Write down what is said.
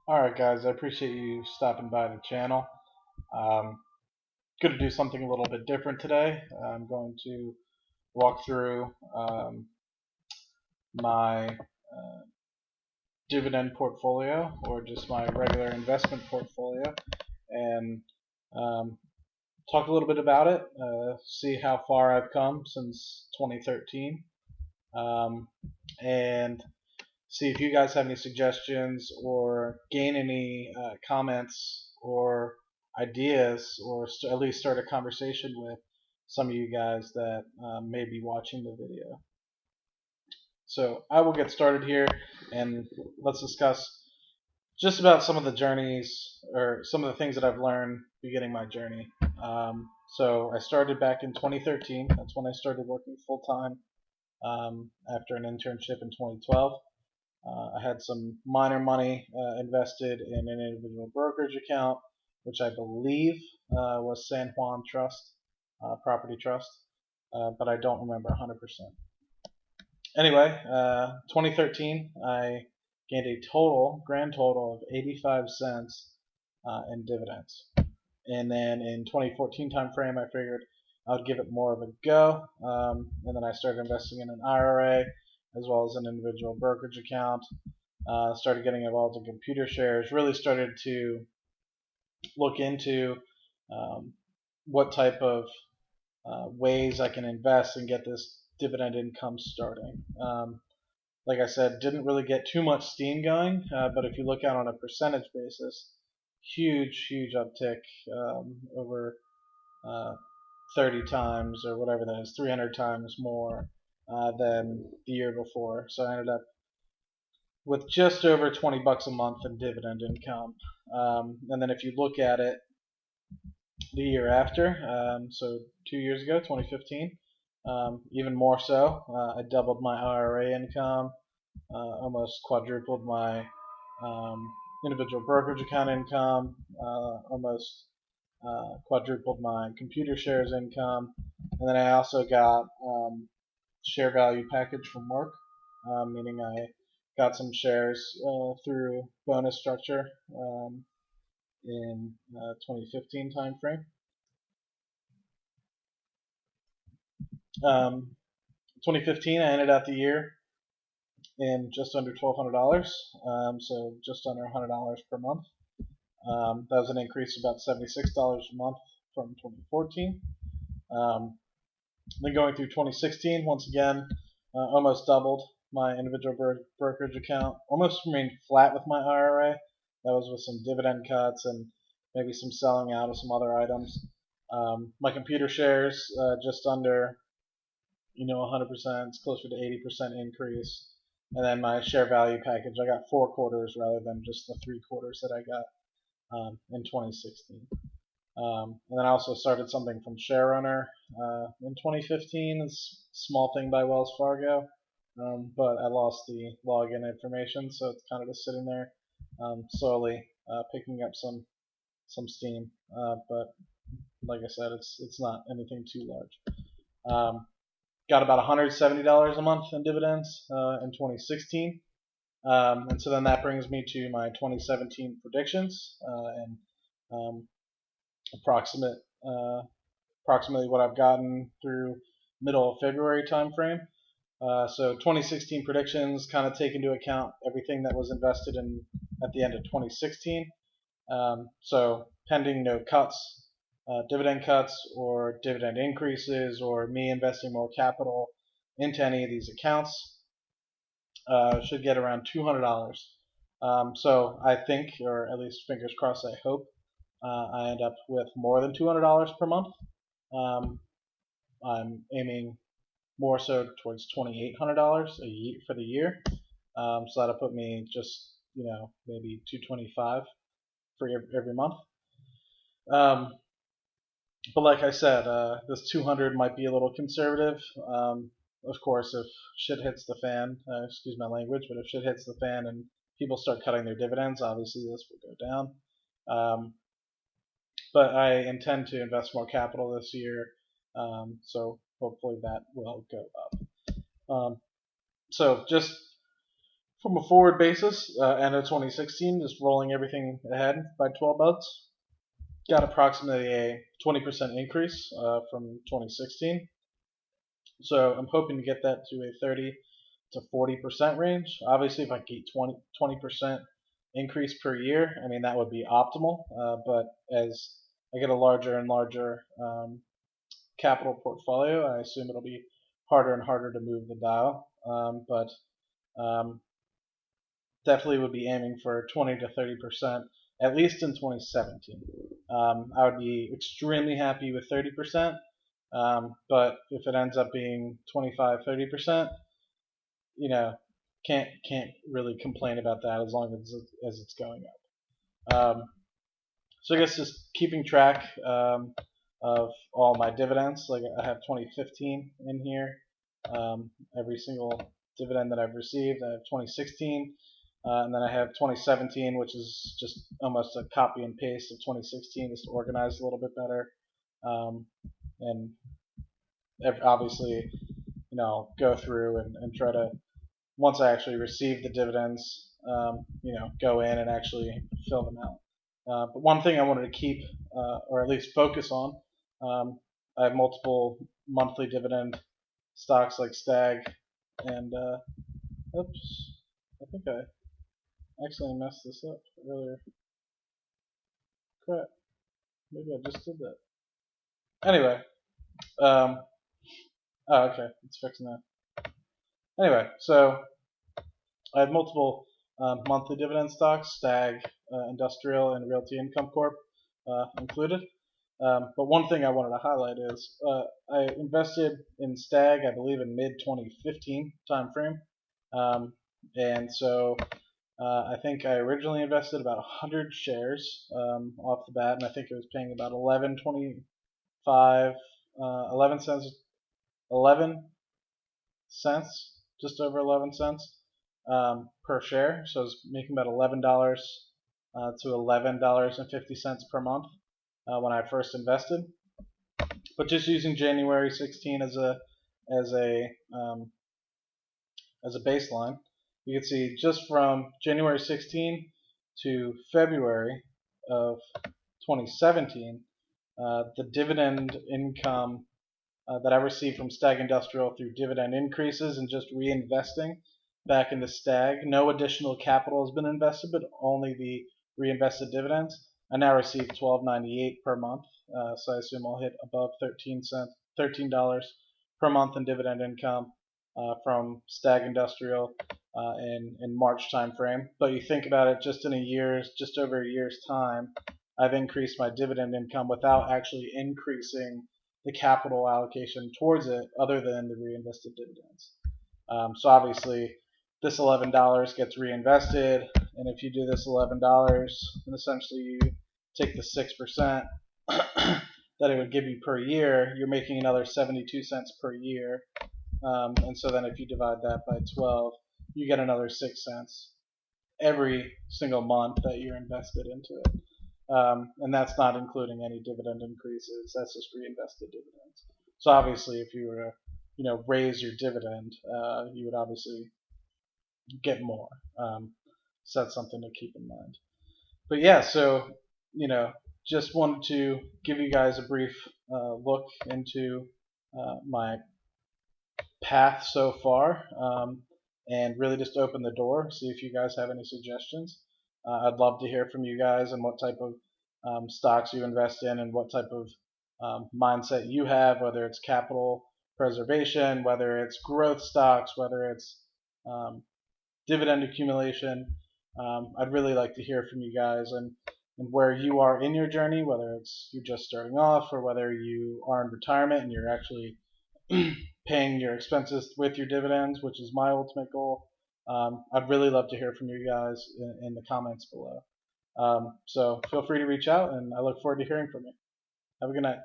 Alright guys, I appreciate you stopping by the channel. Um, going to do something a little bit different today. I'm going to walk through my dividend portfolio, or just my regular investment portfolio, and um, talk a little bit about it, see how far I've come since 2013, um, and see if you guys have any suggestions or gain any comments or ideas, or at least start a conversation with some of you guys that may be watching the video. So I will get started here, and let's discuss just about some of the journeys or some of the things that I've learned beginning my journey. So I started back in 2013. That's when I started working full time after an internship in 2012. I had some minor money invested in an individual brokerage account, which I believe was San Juan Trust, Property Trust, but I don't remember 100%. Anyway, 2013, I gained a grand total of 85 cents in dividends. And then in 2014 time frame, I figured I would give it more of a go. And then I started investing in an IRA as well as an individual brokerage account. Started getting involved in computer shares. Really started to look into what type of ways I can invest and get this dividend income starting. Like I said, didn't really get too much steam going, but if you look out on a percentage basis, huge uptick, over uh, 30 times or whatever that is, 300 times more than the year before. So I ended up with just over 20 bucks a month in dividend income. And then if you look at it the year after, so 2 years ago, 2015, even more so, I doubled my IRA income, almost quadrupled my individual brokerage account income, almost quadrupled my computer shares income, and then I also got share value package from work, meaning I got some shares through bonus structure in 2015 time frame. 2015, I ended out the year in just under $1,200, so just under $100 per month. That was an increase of about $76 a month from 2014. Then going through 2016, once again, almost doubled my individual brokerage account. Almost remained flat with my IRA. That was with some dividend cuts and maybe some selling out of some other items. My computer shares, just under 100%. It's closer to 80% increase. And then my share value package, I got 4 quarters rather than just the 3 quarters that I got in 2016. And then I also started something from ShareRunner in 2015. It's a small thing by Wells Fargo, but I lost the login information, so it's kind of just sitting there, slowly picking up some steam. But like I said, it's not anything too large. Got about $170 a month in dividends in 2016. And so then that brings me to my 2017 predictions, and approximately what I've gotten through middle of February time frame. So 2016 predictions kind of take into account everything that was invested in at the end of 2016. So pending no cuts, dividend cuts or dividend increases, or me investing more capital into any of these accounts, should get around $200. So I think, or at least fingers crossed, I hope I end up with more than $200 per month. I'm aiming more so towards $2,800 a year for the year. So that'll put me just maybe $225 for every month. But like I said, this 200 might be a little conservative. Of course, if shit hits the fan, excuse my language, but if shit hits the fan and people start cutting their dividends, obviously this will go down. But I intend to invest more capital this year, so hopefully that will go up. So just From a forward basis, end of 2016, just rolling everything ahead by 12 months, got approximately a 20% increase from 2016. So I'm hoping to get that to a 30 to 40% range. Obviously, if I get 20% increase per year, I mean that would be optimal. But as I get a larger and larger capital portfolio, I assume it'll be harder and harder to move the dial. But definitely would be aiming for 20 to 30%, at least in 2017. I would be extremely happy with 30%, but if it ends up being 25, 30%, you know, can't really complain about that as long as it's going up. So I guess just keeping track of all my dividends. Like I have 2015 in here, every single dividend that I've received. I have 2016. And then I have 2017, which is just almost a copy and paste of 2016, just organized a little bit better. And obviously, go through and try to, once I actually receive the dividends, go in and actually fill them out. But one thing I wanted to keep, or at least focus on, I have multiple monthly dividend stocks like Stag, and oops, I think I actually messed this up earlier. Crap. Maybe I just did that. Anyway. Oh, okay. It's fixing that. Anyway, so I have multiple monthly dividend stocks, Stag, Industrial, and Realty Income Corp included. But one thing I wanted to highlight is I invested in Stag, I believe, in mid-2015 timeframe. And so I think I originally invested about 100 shares off the bat, and I think it was paying about 11 cents, just over 11 cents per share. So I was making about $11 to $11.50 per month when I first invested. But just using January 16 as a baseline, you can see just from January 16 to February of 2017, the dividend income that I received from Stag Industrial through dividend increases and just reinvesting back into Stag. No additional capital has been invested, but only the reinvested dividends. I now receive $12.98 per month, so I assume I'll hit above $13 per month in dividend income from Stag Industrial in March timeframe. But you think about it, just over a year's time, I've increased my dividend income without actually increasing the capital allocation towards it, other than the reinvested dividends. So obviously, this $11 gets reinvested, and if you do this $11, and essentially you take the 6% that it would give you per year, you're making another 72 cents per year. And so then if you divide that by 12, you get another 6 cents every single month that you're invested into it. And that's not including any dividend increases. That's just reinvested dividends. So obviously, if you were to, raise your dividend, you would obviously get more. So that's something to keep in mind. But yeah, so just wanted to give you guys a brief look into my path so far, and really just open the door, see if you guys have any suggestions. I'd love to hear from you guys and what type of stocks you invest in and what type of mindset you have, whether it's capital preservation, whether it's growth stocks, whether it's dividend accumulation. I'd really like to hear from you guys and where you are in your journey, whether it's you're just starting off or whether you are in retirement and you're actually paying your expenses with your dividends, which is my ultimate goal. I'd really love to hear from you guys in the comments below. So feel free to reach out, and I look forward to hearing from you. Have a good night.